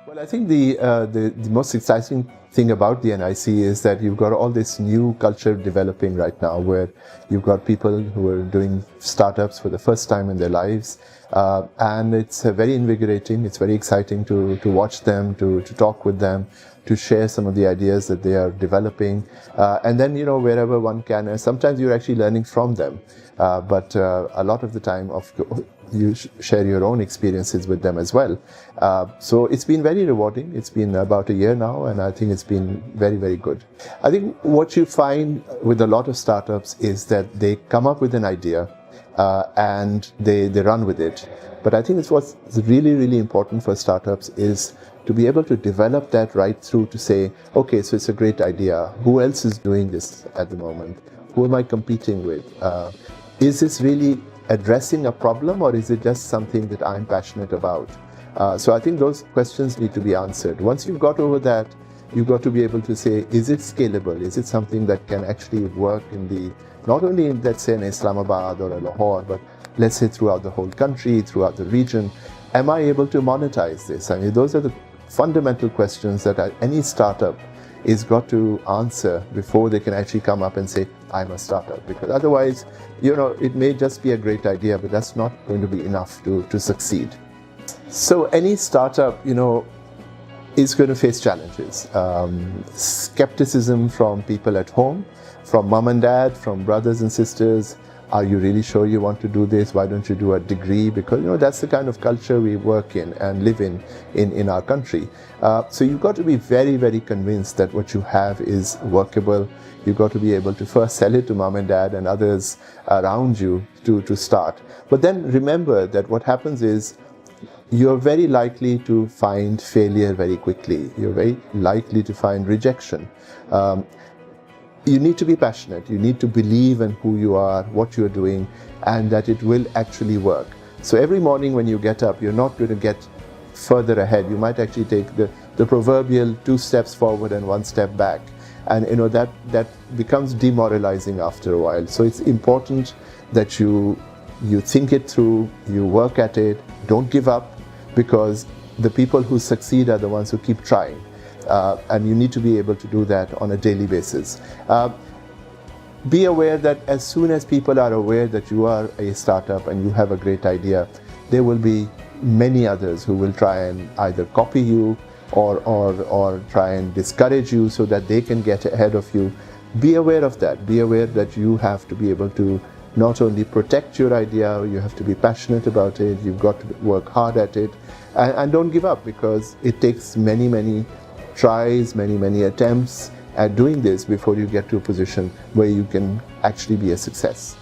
Well, I think the most exciting thing about the NIC is that you've got all this new culture developing right now, where you've got people who are doing startups for the first time in their lives, and it's very invigorating. It's very exciting to watch them, to talk with them, to share some of the ideas that they are developing, and then wherever one can. Sometimes you're actually learning from them, but a lot of the time, you share your own experiences with them as well. So it's been very rewarding. It's been about a year now, and I think it's been very, very good. I think what you find with a lot of startups is that they come up with an idea and they run with it. But I think it's what's really, really important for startups is to be able to develop that right through to say, okay, so it's a great idea. Who else is doing this at the moment? Who am I competing with? Is this really addressing a problem, or is it just something that I'm passionate about? So I think those questions need to be answered. Once you've got over that, you've got to be able to say, is it scalable? Is it something that can actually work not only in, let's say, in Islamabad or Lahore, but let's say throughout the whole country, throughout the region? Am I able to monetize this? I mean, those are the fundamental questions that any startup is got to answer before they can actually come up and say, I'm a startup. Because otherwise, it may just be a great idea, but that's not going to be enough to succeed. So any startup, is going to face challenges. Skepticism from people at home, from mom and dad, from brothers and sisters. Are you really sure you want to do this? Why don't you do a degree? Because that's the kind of culture we work in and live in our country. So you've got to be very, very convinced that what you have is workable. You've got to be able to first sell it to mom and dad and others around you to start. But then remember that what happens is you're very likely to find failure very quickly. You're very likely to find rejection. You need to be passionate. You need to believe in who you are, what you're doing, and that it will actually work. So every morning when you get up, you're not going to get further ahead. You might actually take the proverbial 2 steps forward and 1 step back. And that becomes demoralizing after a while. So it's important that you think it through, you work at it, don't give up, because the people who succeed are the ones who keep trying. And you need to be able to do that on a daily basis. Be aware that as soon as people are aware that you are a startup and you have a great idea, there will be many others who will try and either copy you or try and discourage you so that they can get ahead of you. Be aware of that. Be aware that you have to be able to not only protect your idea, you have to be passionate about it, you've got to work hard at it, and don't give up, because it takes many, many tries, many attempts at doing this before you get to a position where you can actually be a success.